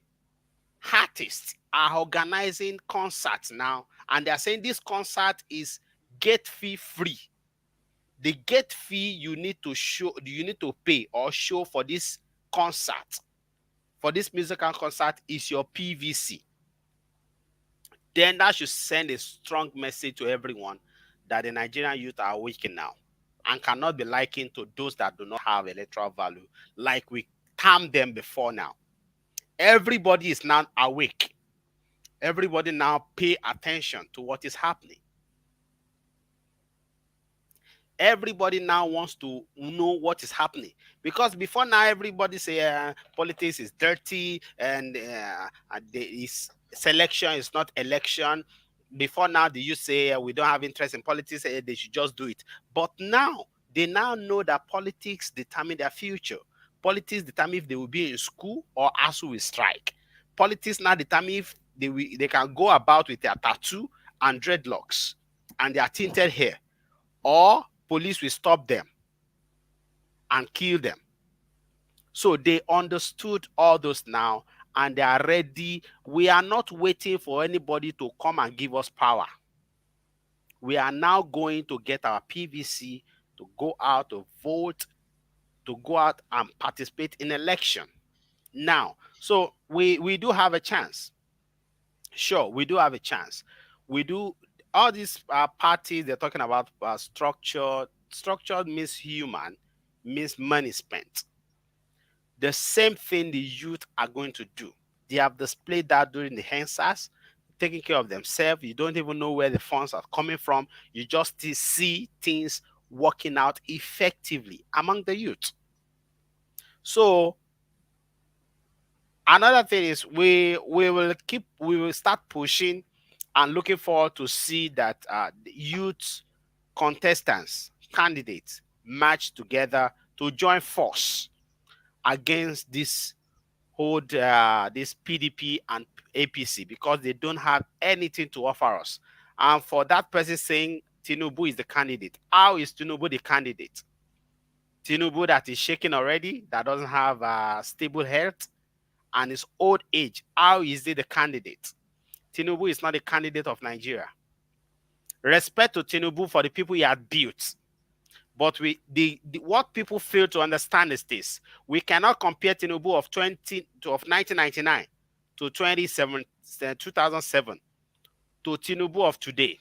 artists are organizing concerts now, and they're saying this concert is gate fee free. The gate fee you need to pay or show for this concert, for this musical concert, is your PVC. Then that should send a strong message to everyone that the Nigerian youth are awakening now and cannot be likened to those that do not have electoral value, like we termed them before now. Everybody is now awake. Everybody now pay attention to what is happening. Everybody now wants to know what is happening, because before now everybody say politics is dirty and selection is not election. Before now they used to say we don't have interest in politics, they should just do it. But now they now know that politics determine their future. Politics determine if they will be in school or ASU will strike. Politics now determine if they can go about with their tattoo and dreadlocks and their tinted hair, or police will stop them and kill them. So they understood all those now, and they are ready. We are not waiting for anybody to come and give us power. We are now going to get our PVC to go out to vote, to go out and participate in election. Now, so we do have a chance. Sure, we do have a chance. We do. All these parties they're talking about structured. Structured means human, means money spent. The same thing the youth are going to do. They have displayed that during the handsas, taking care of themselves. You don't even know where the funds are coming from. You just see things working out effectively among the youth. So another thing is we will start pushing and looking forward to see that the youth contestants, candidates match together to join force against this this PDP and APC, because they don't have anything to offer us. And for that person saying Tinubu is the candidate, how is Tinubu the candidate? Tinubu that is shaking already, that doesn't have stable health, and his old age, how is he the candidate? Tinubu is not a candidate of Nigeria. Respect to Tinubu for the people he had built. But what people fail to understand is this: we cannot compare Tinubu of 1999 to 2007 to Tinubu of today.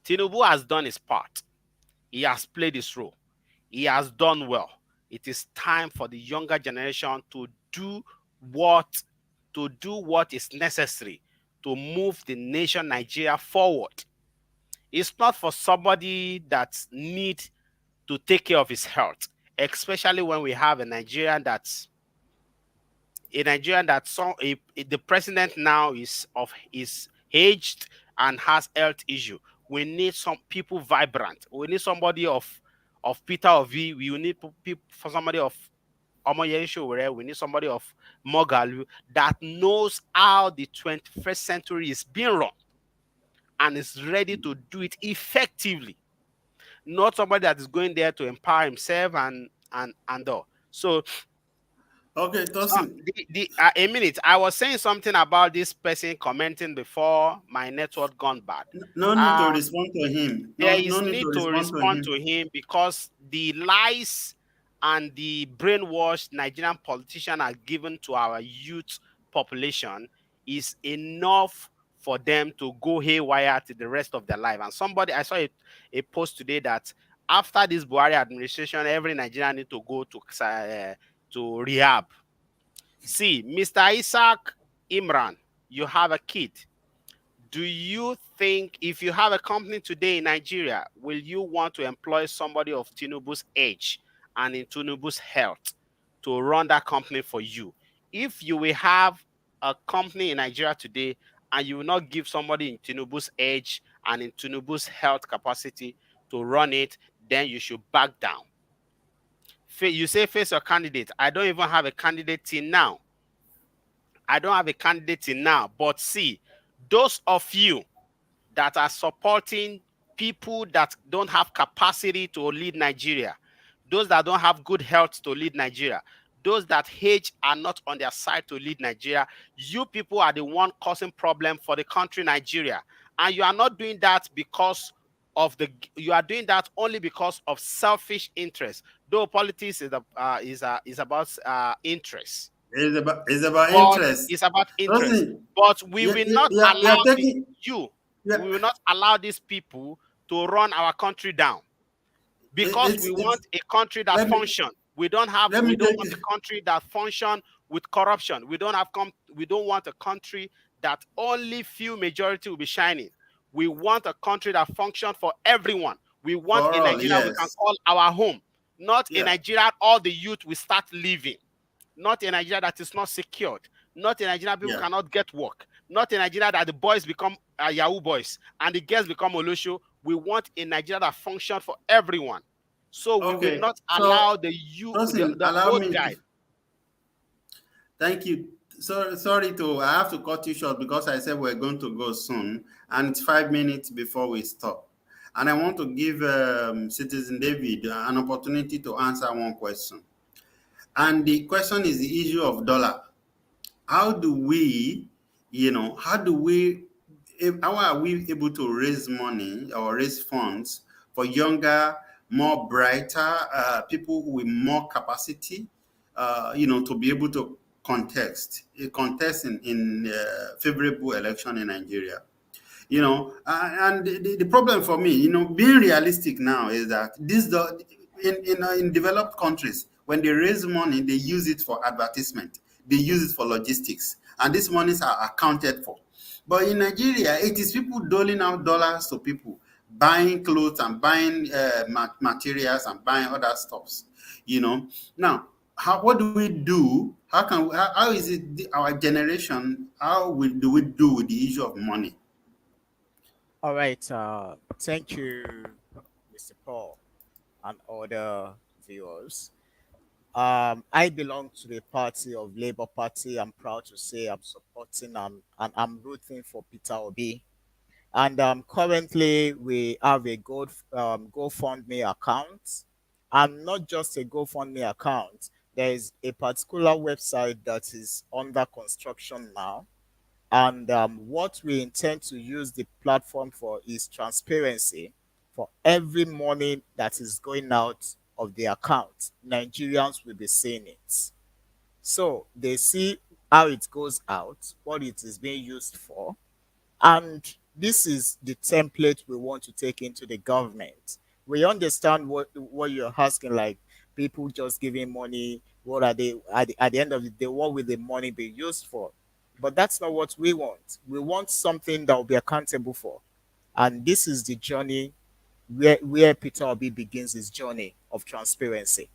Tinubu has done his part. He has played his role. He has done well. It is time for the younger generation to do what is necessary to move the nation Nigeria forward. It's not for somebody that needs to take care of his health, especially when we have a Nigerian the president now is aged and has health issue. We need some people vibrant. We need somebody of Peter Ovi. We need for somebody of Omoyensho. We need somebody of Mogalu that knows how the 21st century is being run and is ready to do it effectively. Not somebody that is going there to empower himself and all. So Okay, Tosin. a minute. I was saying something about this person commenting before my network gone bad. No need to respond to him. There No is need need to to respond to to him. him because the lies and the brainwashed Nigerian politicians are given to our youth population is enough for them to go haywire to the rest of their life. And I saw a post today that after this Buhari administration, every Nigerian need to go to rehab. See, Mr. Isaac Imran, you have a kid. Do you think if you have a company today in Nigeria, will you want to employ somebody of Tinubu's age and in Tinubu's health to run that company for you? If you will have a company in Nigeria today and you will not give somebody in Tinubu's age and in Tinubu's health capacity to run it, then you should back down. You say face your candidate. I don't even have a candidate till now. But see, those of you that are supporting people that don't have capacity to lead Nigeria, those that don't have good health to lead Nigeria, those that age are not on their side to lead Nigeria, you people are the one causing problem for the country Nigeria. And you are not doing that because you are doing that only because of selfish interest. Though politics is about interest, It's about but interest. it's about interest. Listen, But we will not you're allow taking. you. Yeah, We will not allow these people to run our country down because we want it's. a country that Let me function. let We me don't take. want a country that function with corruption. We don't want a country that only few majority will be shining. We want a country that function for everyone. We want For a all, Nigeria we can yes. call our home, not a Yeah. Nigeria all the youth will start living, not a Nigeria that is not secured, not a Nigeria people Yeah. cannot get work, not a Nigeria that the boys become Yahoo boys and the girls become Olosho. We want a Nigeria that functions for everyone. So we will Okay. not So, allow Tosin, the allow old me to. guy. Thank you. So sorry to I have to cut you short because I said we're going to go soon, and it's 5 minutes before we stop. And I want to give Citizen David an opportunity to answer one question. And the question is the issue of dollar. How do we, how are we able to raise money or raise funds for younger, more brighter people with more capacity, to be able to contest in favorable election in Nigeria? And the problem for me, being realistic now is that in developed countries, when they raise money, they use it for advertisement, they use it for logistics, and these monies are accounted for. But in Nigeria, it is people doling out dollars to people, buying clothes and buying materials and buying other stuffs. Now, what do we do? How is it our generation? Do we do with the issue of money? All right. Thank you, Mr. Paul, and other viewers. I belong to the party of Labour Party. I'm proud to say I'm supporting and I'm rooting for Peter Obi. And currently, we have a GoFundMe account, and not just a GoFundMe account. There is a particular website that is under construction now, and what we intend to use the platform for is transparency. For every money that is going out of the account, Nigerians will be seeing it. So they see how it goes out, what it is being used for, and this is the template we want to take into the government. We understand what you're asking, like people just giving money. What are they at the end of the day? What will the money be used for? But that's not what we want. We want something that will be accountable for. And this is the journey where Peter Obi begins his journey of transparency.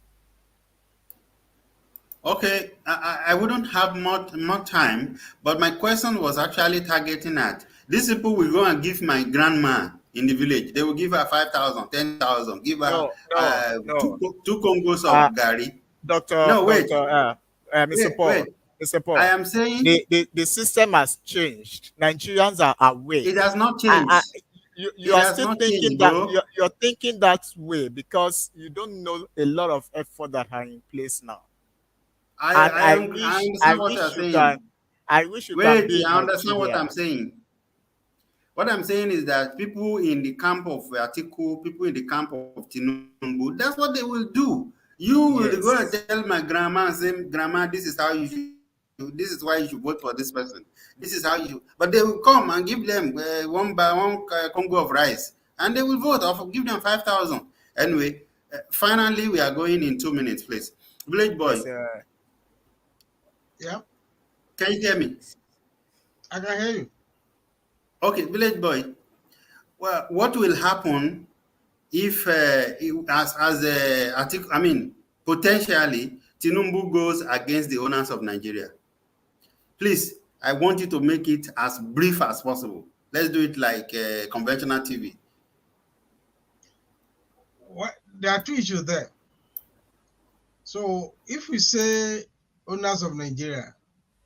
Okay, I wouldn't have more time, but my question was actually targeting at these people will go and give my grandma in the village. They will give her 5,000, 10,000, give her No, no, no. two Congos Uh, of Gary. Doctor, No, wait, Doctor, Mr. wait. Paul, Mr. I Paul, am saying the system has changed. Nigerians are it awake. has not I, changed. you It are has still not thinking changed, that bro. you're thinking that way because you don't know a lot of effort that are in place now. And I understand what you're saying. I wish you can Wait, be in I understand what I'm Nigeria. saying. What I'm saying is that people in the camp of Atiku, people in the camp of Tinubu, that's what they will do. You will go and Yes, tell my grandma and say, Grandma, this is how you should, this is why you should vote for this person. This is how you, but they will come and give them one by one Congo of rice, and they will vote or give them 5,000. Anyway, finally, we are going in 2 minutes, please. Village boy, yes, Yeah, can you hear me? I can hear you. Okay, village boy. Well, what will happen if, I mean, potentially Tinubu goes against the owners of Nigeria? Please, I want you to make it as brief as possible. Let's do it like conventional TV. There are two issues there. So if we say owners of Nigeria,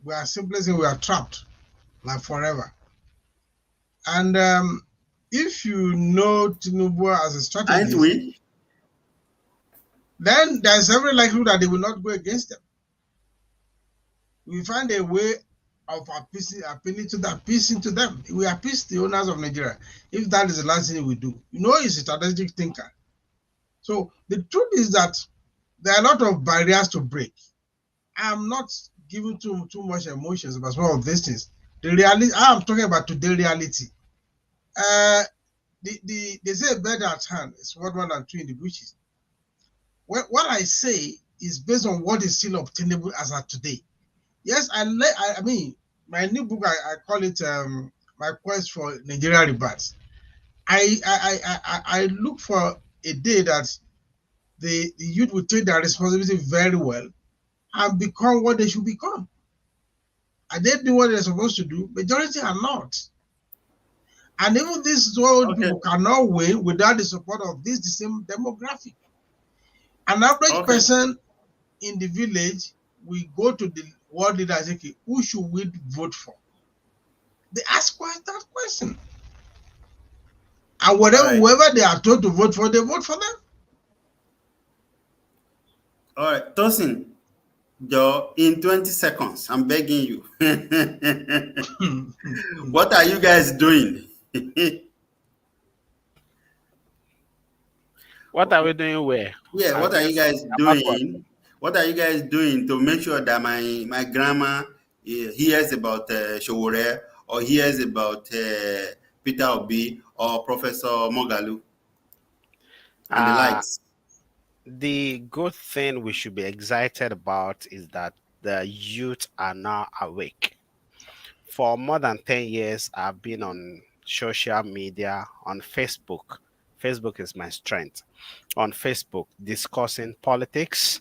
we are simply saying we are trapped like forever. And if you know Tinubu as a Aren't strategist, we? then there's every likelihood that they will not go against them. We find a way of appeasing to them. We appease the owners of Nigeria. If that is the last thing we do, he's a strategic thinker. So the truth is that there are a lot of barriers to break. I'm not giving too much emotions about some of these things. The reality I'm talking about today reality. They say a bird at hand is what one and two in the bushes. What I say is based on what is still obtainable as of today. Yes, I mean, my new book, I call it My Quest for Nigeria Rebirth. I look for a day that the youth will take their responsibility very well and become what they should become. Are they doing what they're supposed to do? Majority are not. And even these old Okay. people cannot win without the support of the same demographic. An average Okay. person in the village will go to the world leader and say, okay, who should we vote for? They ask that question. And All right. whoever they are told to vote for, they vote for them. All right. Tosin, Joe, in 20 seconds, I'm begging you. What are you guys doing? What are we doing where? Yeah, I what are you didn't guys about what? doing? What are you guys doing to make sure that my grandma hears about Showore or hears about Peter Obi or Professor Mogalu and the Uh likes? the good thing we should be excited about is that the youth are now awake. For more than 10 years, I've been on social media, on Facebook. Facebook is my strength. On Facebook, discussing politics,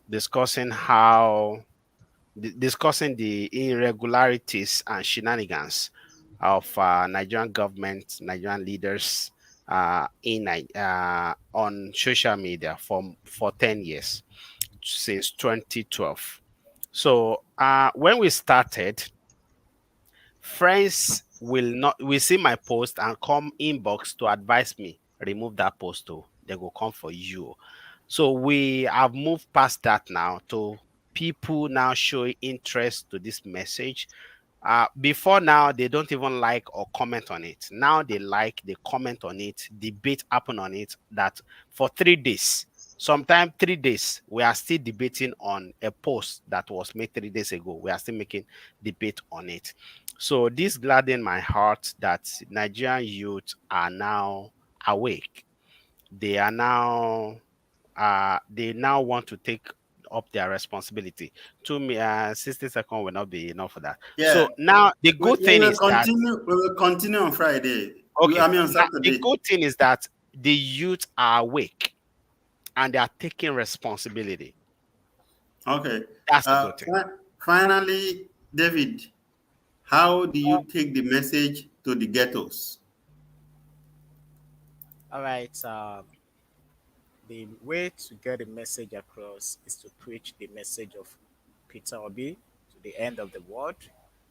discussing discussing the irregularities and shenanigans of Nigerian government, Nigerian leaders on social media for 10 years, since 2012. So when we started, friends will see my post and come inbox to advise me remove that post. Oh, they will come for you. So we have moved past that now to people now showing interest to this message. Before now, they don't even like or comment on it. Now they like, they comment on it, debate happen on it. That for 3 days, sometimes 3 days, we are still debating on a post that was made 3 days ago. We are still making debate on it. So this gladdened my heart that Nigerian youth are now awake. They are now they now want to take up their responsibility. To me, 60 seconds will not be enough for that. Yeah, So now the we, good we thing will is that continue. We will continue on Friday. okay, I mean on now the Saturday. good thing is that the youth are awake and they are taking responsibility. Okay. That's the good thing. Finally, David, how do you take the message to the ghettos? All right. The way to get the message across is to preach the message of Peter Obi to the end of the world.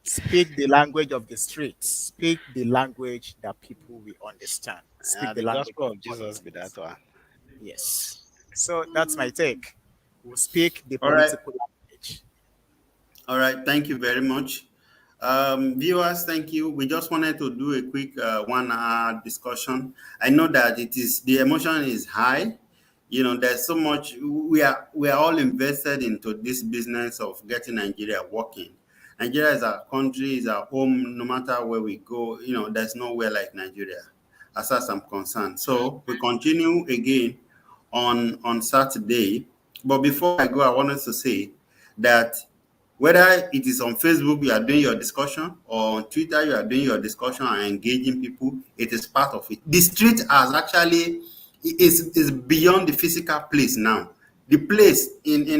Speak the language of the streets. Speak the language that people will understand. Speak the The language gospel of of Jesus be that politics. one. Yes. So that's my take. We'll speak the All right. political language. All right. Thank you very much. Viewers, thank you. We just wanted to do a quick 1 hour discussion. I know that the emotion is high. There's so much. We are all invested into this business of getting Nigeria working. Nigeria is our country, is our home. No matter where we go, there's nowhere like Nigeria, as far as I'm concerned. So we continue again on Saturday. But before I go, I wanted to say that whether it is on Facebook you are doing your discussion or on Twitter you are doing your discussion and engaging people, it is part of it. The street has actually is beyond the physical place now. The place in the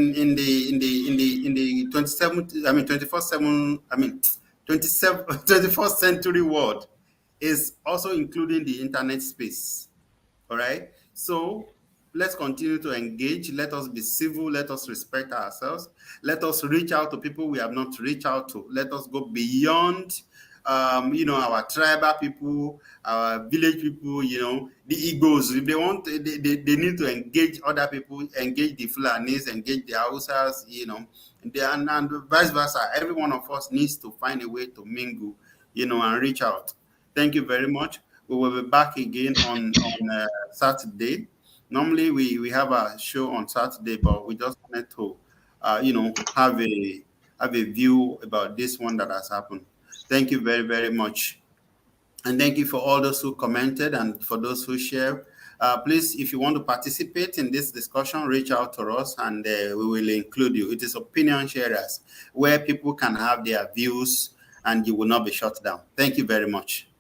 27th, I mean 21st 7 I mean 27 21st century world is also including the internet space. All right. So let's continue to engage. Let us be civil. Let us respect ourselves. Let us reach out to people we have not reached out to. Let us go beyond, our tribal people, our village people, the Igbos. If they want, they need to engage other people, engage the Fulanis, engage the Hausas, And vice versa. Every one of us needs to find a way to mingle, and reach out. Thank you very much. We will be back again on Saturday. Normally we have a show on Saturday, but we just wanted to, have a view about this one that has happened. Thank you very, very much. And thank you for all those who commented and for those who share. Please, if you want to participate in this discussion, reach out to us and we will include you. It is opinion sharers where people can have their views and you will not be shut down. Thank you very much.